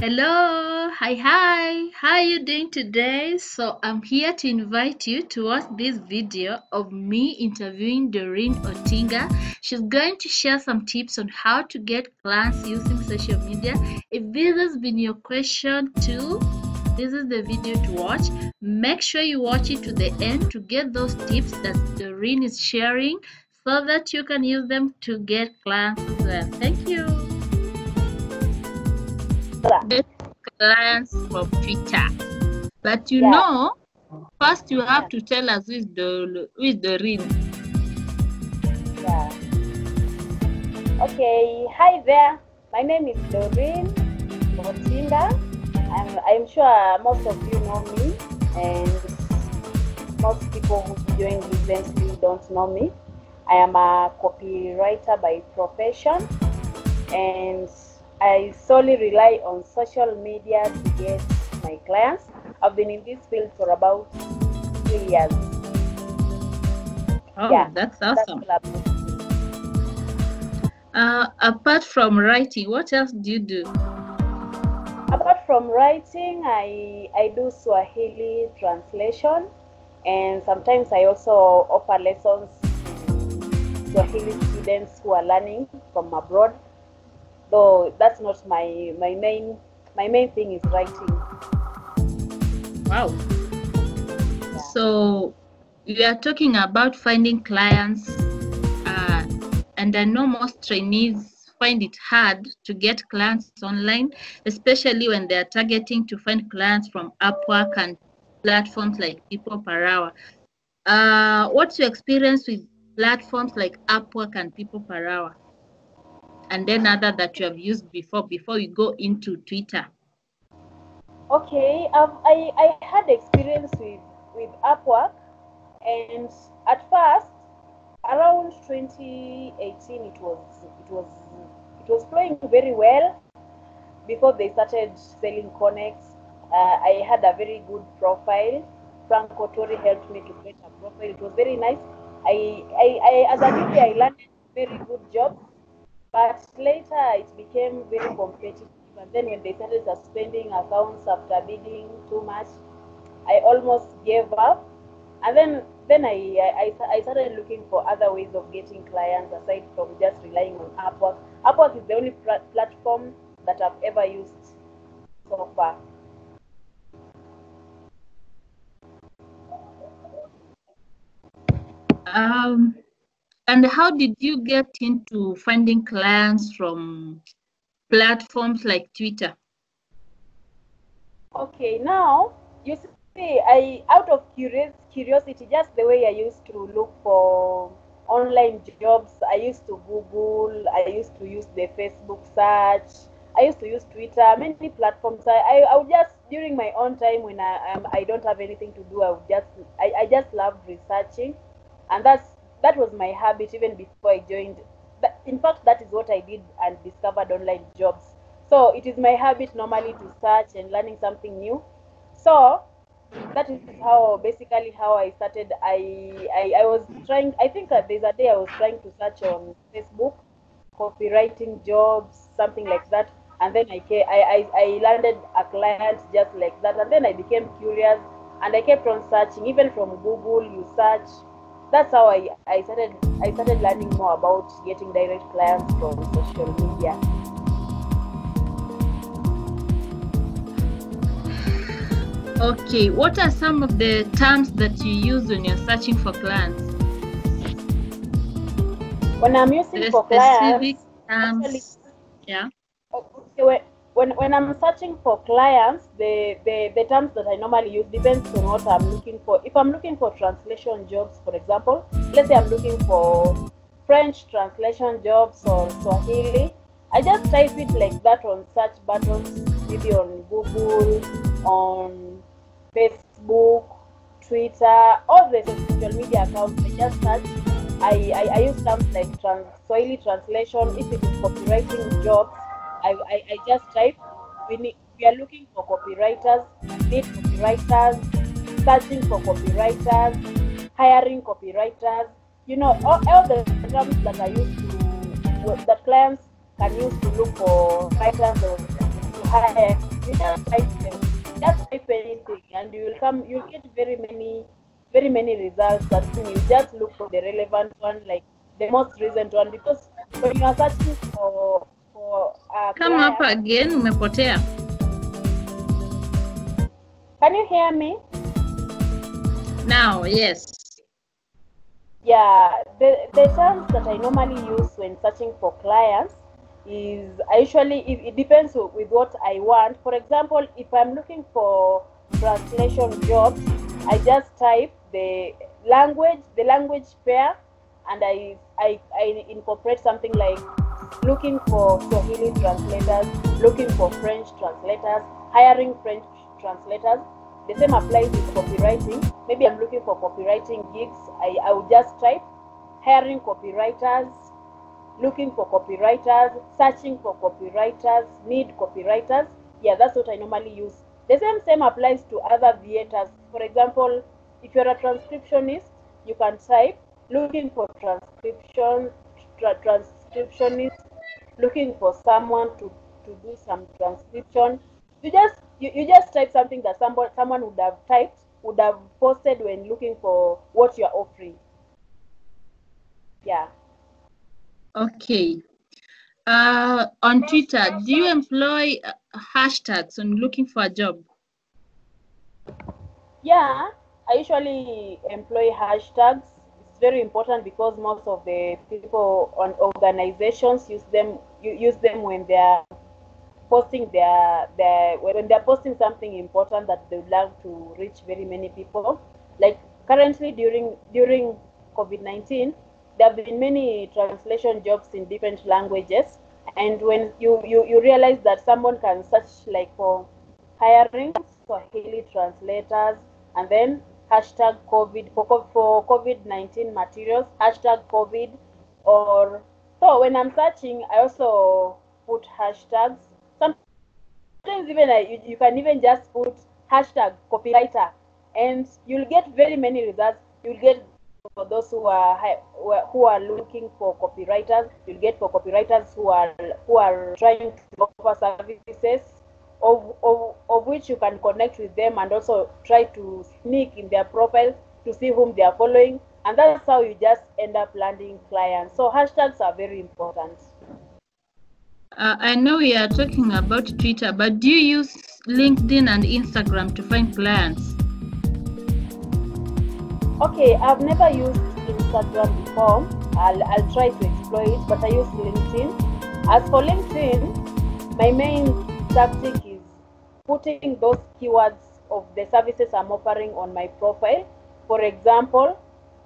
Hello, hi, how are you doing today? So I'm here to invite you to watch this video of me interviewing Doreen Otinga. She's going to share some tips on how to get clients using social media. If this has been your question too, this is the video to watch. Make sure you watch it to the end to get those tips that Doreen is sharing so that you can use them to get clients as well. Thank you. Get clients from Twitter. But Yeah. first you have to tell us who is Doreen. Yeah. Okay. Hi there. My name is Doreen Otinga. I'm sure most of you know me, and most people who joined recently don't know me. I am a copywriter by profession, and I solely rely on social media to get my clients. I've been in this field for about 3 years. Oh, Yeah, that's that's awesome. all about it. Apart from writing, what else do you do? Apart from writing, I do Swahili translation, and sometimes I also offer lessons to Swahili students who are learning from abroad. Though that's not my main thing is writing. Wow. Yeah. So we are talking about finding clients, and I know most trainees find it hard to get clients online, especially when they are targeting to find clients from Upwork and platforms like People Per Hour. What's your experience with platforms like Upwork and People Per Hour? And then other that you have used before we go into Twitter. Okay. I had experience with Upwork, and at first, around 2018, it was flowing very well. Before they started selling connects, I had a very good profile. Franco Tori helped me to create a profile. It was very nice. As a newbie, I landed very good jobs, but later it became very competitive. And then when they started suspending accounts after bidding too much, I almost gave up. And then I started looking for other ways of getting clients aside from just relying on Upwork. Upwork is the only platform that I've ever used so far. And how did you get into finding clients from platforms like Twitter? Okay, now you see, I out of curiosity, just the way I used to look for online jobs, I used to Google, I used to use the Facebook search, I used to use Twitter, many platforms. I would just during my own time when I don't have anything to do, I just loved researching, and that was my habit even before I joined. In fact, that is what I did and discovered online jobs. So it is my habit normally to search and learning something new. So that is how basically how I started. I was trying. I think there's a day I was trying to search on Facebook, copywriting jobs, something like that, and then I landed a client just like that, and then I became curious, and I kept on searching. Even from Google, you search. That's how I started learning more about getting direct clients from social media. Okay, what are some of the terms that you use when you're searching for clients? When I'm using The for specific clients, actually, terms, yeah. okay, when I'm searching for clients, the terms that I normally use depends on what I'm looking for. If I'm looking for translation jobs, for example, let's say I'm looking for French translation jobs or Swahili, I just type it like that on search buttons, maybe on Google, on Facebook, Twitter, all the social media accounts. I just search. I use terms like Swahili translation. If it is copywriting jobs, I just type. We are looking for copywriters, need copywriters, searching for copywriters, hiring copywriters. All the terms that clients can use to look for writers or to hire, you just type them. Just type anything, and you'll get very many results. That you just look for the relevant one, like the most recent one, because when you are searching for a Come up client, again, umepotea. can you hear me? Now, yes. Yeah, the terms that I normally use when searching for clients is it depends with what I want. For example, if I'm looking for translation jobs, I just type the language pair, and I incorporate something like looking for Swahili translators, looking for French translators, hiring French translators. The same applies with copywriting. Maybe I'm looking for copywriting gigs. I will just type hiring copywriters, looking for copywriters, searching for copywriters, need copywriters. Yeah, that's what I normally use. The same applies to other theaters. For example, if you're a transcriptionist, you can type looking for transcriptionist, looking for someone to do some transcription. You just type something that someone would have posted when looking for what you're offering. Yeah. Okay. On Twitter, do you employ hashtags when looking for a job? Yeah, I usually employ hashtags. It's very important because most of the people on organizations use them when they're posting when they're posting something important that they would like to reach very many people. Like currently during COVID-19, there have been many translation jobs in different languages, and when you realize that someone can search like for hiring Swahili translators, and then hashtag COVID for COVID-19 materials, hashtag COVID, or so when I'm searching, I also put hashtags. Sometimes even you can even just put hashtag copywriter, and you'll get very many results. You'll get for those who are looking for copywriters. You'll get for copywriters who are trying to offer services, of which you can connect with them and also try to sneak in their profiles to see whom they are following, and that's how you just end up landing clients. So hashtags are very important. I know we are talking about Twitter, but do you use LinkedIn and Instagram to find clients? Okay, I've never used Instagram before. I'll try to explore it, but I use LinkedIn. As for LinkedIn, my main tactic is putting those keywords of the services I'm offering on my profile. For example,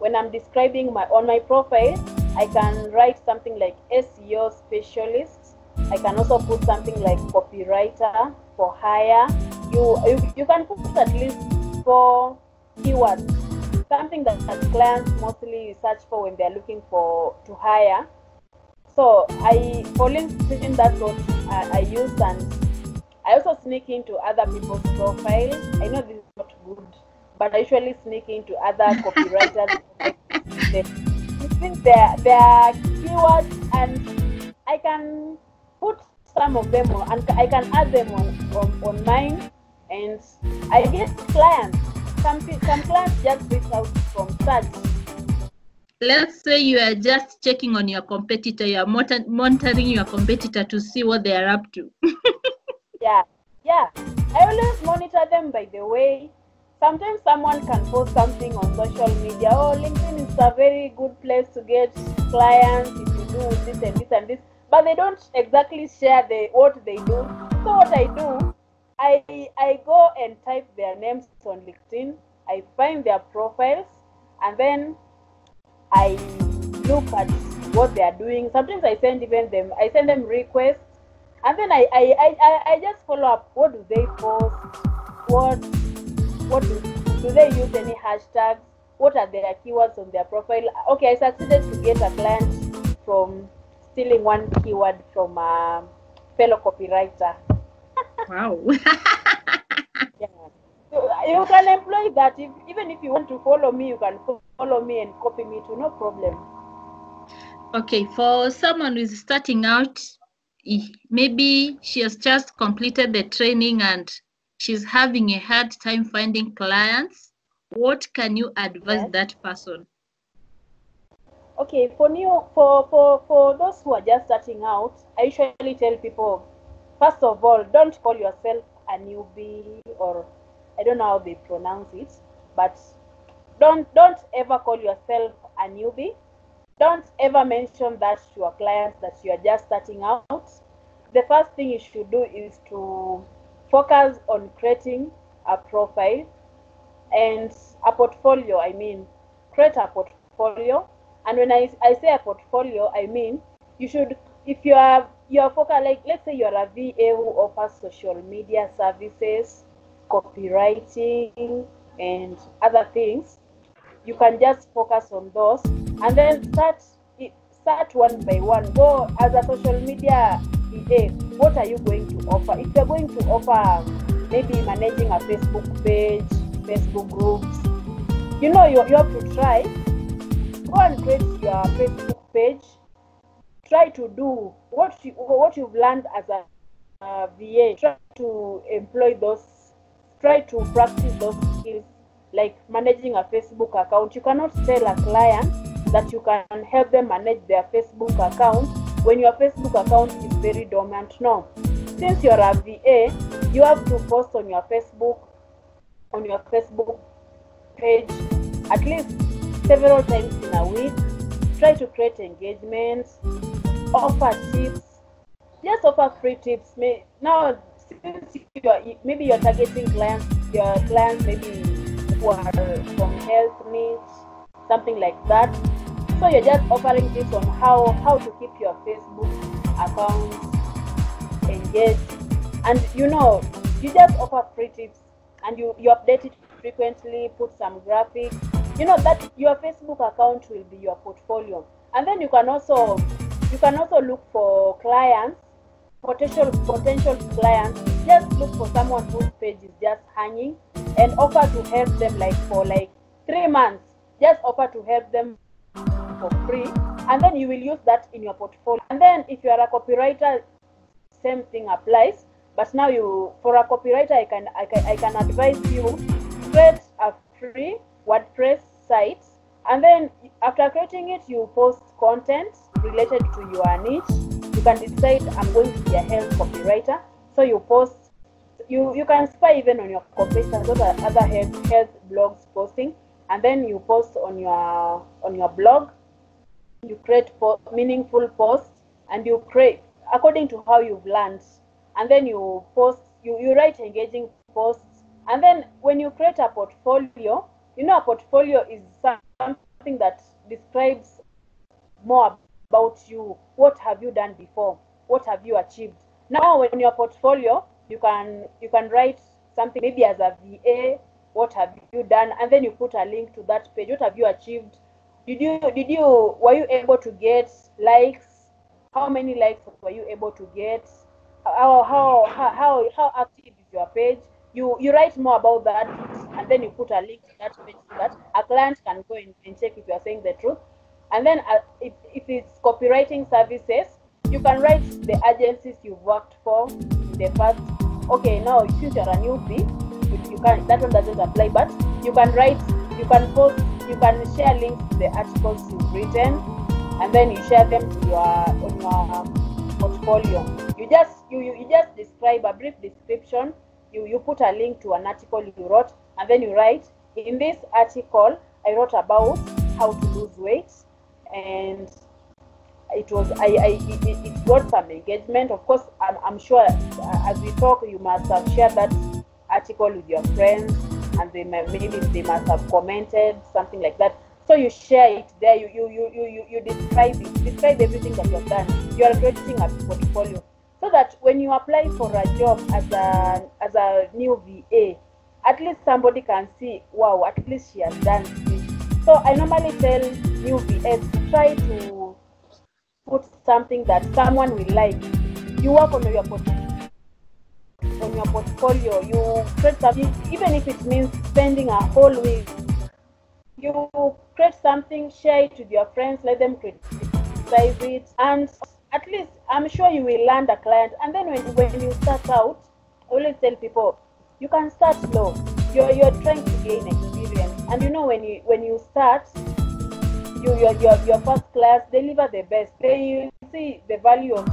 when I'm describing on my profile, I can write something like SEO specialist. I can also put something like copywriter for hire. You can put at least 4 keywords, something that clients mostly search for when they're looking to hire. So for LinkedIn, that's what I use, and I also sneak into other people's profiles. I know this is not good, but I usually sneak into other copywriters. Their keywords, and I can put some of them on, and I can add them on mine, and I get clients. Some clients just reach out from search. Let's say you are just checking on your competitor, you are monitoring your competitor to see what they are up to. Yeah. I always monitor them, by the way. Sometimes someone can post something on social media. Oh, LinkedIn is a very good place to get clients if you do this and this and this. But they don't exactly share what they do. So what I do, I go and type their names on LinkedIn. I find their profiles, and then I look at what they are doing. Sometimes I send them requests, and then I just follow up. What do they post? What do they use any hashtags? What are their keywords on their profile? Okay, I succeeded to get a client from stealing one keyword from a fellow copywriter. Wow. Yeah. So you can employ that. Even if you want to follow me, you can follow me and copy me too, no problem. Okay, for someone who is starting out maybe she has just completed the training and she's having a hard time finding clients. What can you advise Yes. that person? Okay, for those who are just starting out, I usually tell people, first of all, don't call yourself a newbie, or I don't know how they pronounce it, but don't ever call yourself a newbie. Don't ever mention that to your clients that you are just starting out. The first thing you should do is to focus on creating a profile and a portfolio. I mean, create a portfolio. And when I say a portfolio, I mean you should, if you're focused, like let's say you're a VA who offers social media services, copywriting, and other things, you can just focus on those and then start one by one. Go as a social media VA, what are you going to offer? If you're going to offer maybe managing a Facebook page, Facebook groups, you have to try, go and create your Facebook page. Try to do what you've learned as a VA. Try to employ those, try to practice those skills, like managing a Facebook account. You cannot tell a client that you can help them manage their Facebook account when your Facebook account is very dormant. No. Since you're a VA, you have to post on your Facebook page at least several times in a week. Try to create engagements, offer tips, just offer free tips. Now, since maybe you're targeting your clients maybe who are from health needs, something like that. So you're just offering tips on how to keep your Facebook account engaged, and you just offer free tips, and you update it frequently, put some graphics. That your Facebook account will be your portfolio. And then you can also look for clients, potential clients. Just look for someone whose page is just hanging and offer to help them for 3 months. Just offer to help them for free, and then you will use that in your portfolio. And then if you are a copywriter, same thing applies. But now for a copywriter, I can advise you, create a free WordPress site, and then after creating it, you post content related to your niche. You can decide, I'm going to be a health copywriter, so you post. You can spy even on your competitors, those are other health blogs posting, and then you post on your blog. You create meaningful posts, and you create according to how you've learned, and then you post. You write engaging posts, and then when you create a portfolio, a portfolio is something that describes more about you. What have you done before? What have you achieved? Now, when your portfolio, you can write something maybe as a VA. What have you done? And then you put a link to that page. What have you achieved? Were you able to get likes? How many likes were you able to get? How active is your page? You write more about that, and then you put a link to that page so that a client can go and check if you are saying the truth. And then if it's copywriting services, you can write the agencies you've worked for in the past. Okay, now since you're a newbie, you can, that one doesn't apply, but you can post, you can share links to the articles you've written, and then you share them to on your portfolio. You just describe a brief description. You put a link to an article you wrote, and then you write, in this article I wrote about how to lose weight, and it got some engagement. Of course, I'm sure as we talk, you must have shared that article with your friends, and maybe they must have commented, something like that. So you share it there. You describe everything that you've done. You are creating a portfolio, so that when you apply for a job as a new VA, at least somebody can see, wow, at least she has done this. So I normally tell new VAs, try to put something that someone will like. You work on your portfolio. You create something, even if it means spending a whole week. You create something, share it with your friends, let them criticize it, and at least I'm sure you will land a client. And then when you start out, I always tell people, you can start slow. You're trying to gain experience, and you know when you start, your first class deliver the best. They see the value of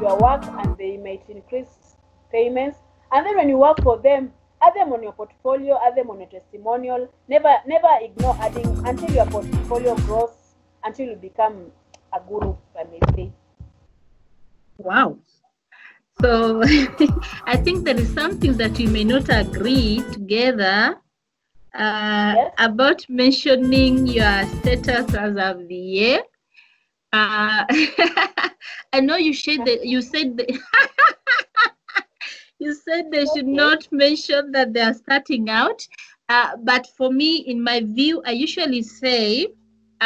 your work, and they might increase payments. And then when you work for them, add them on your portfolio, add them on your testimonial. Never ignore adding until your portfolio grows, until you become a guru, if I may say. Wow. So I think there is something that we may not agree together Yes. about mentioning your status as a VA. I know you said that you said you said they should Okay. not mention that they are starting out. But for me, in my view, I usually say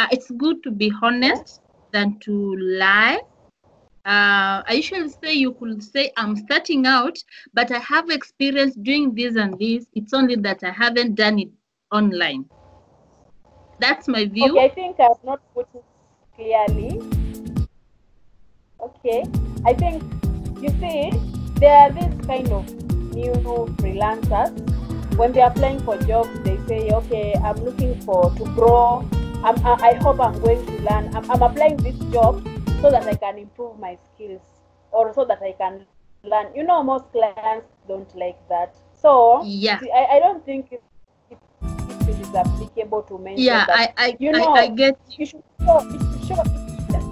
it's good to be honest than to lie. I usually say you could say I'm starting out, but I have experience doing this and this. It's only that I haven't done it online. That's my view. Okay, I think I've not put it clearly. Okay, I think, you see, there are this kind of new freelancers. When they're applying for jobs, they say, okay, I'm looking to grow. I hope I'm going to learn. I'm applying this job so that I can improve my skills, or so that I can learn. You know, most clients don't like that. So Yeah. I don't think it is applicable to mention Yeah, that. I get you. You should show interest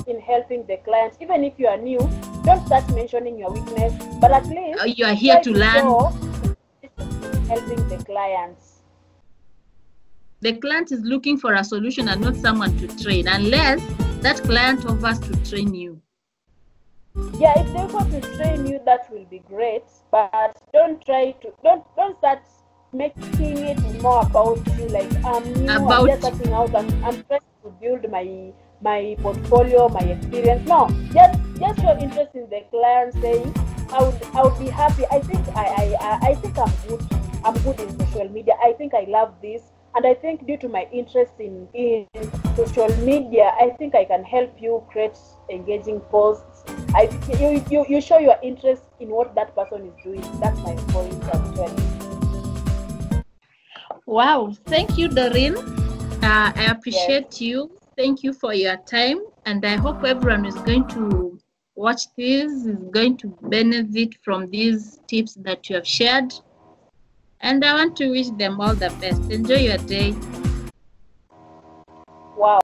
in helping the client. Even if you are new, don't start mentioning your weakness, but at least You are here try to to learn. show helping the clients. The client is looking for a solution and not someone to train, unless that client offers to train you. Yeah, if they want to train you, that will be great. But don't start making it more about you. Like, I'm new, I'm just starting out, I'm trying to build my portfolio, my experience. No, just show interest in the client, saying I would be happy. I think I think I'm good in social media. I think I love this. And I think due to my interest in social media, I think I can help you create engaging posts. You show your interest in what that person is doing. That's my point actually. Wow, thank you, Doreen. I appreciate you. Thank you for your time, and I hope everyone is going to watch this, is going to benefit from these tips that you have shared. And I want to wish them all the best. Enjoy your day. Wow.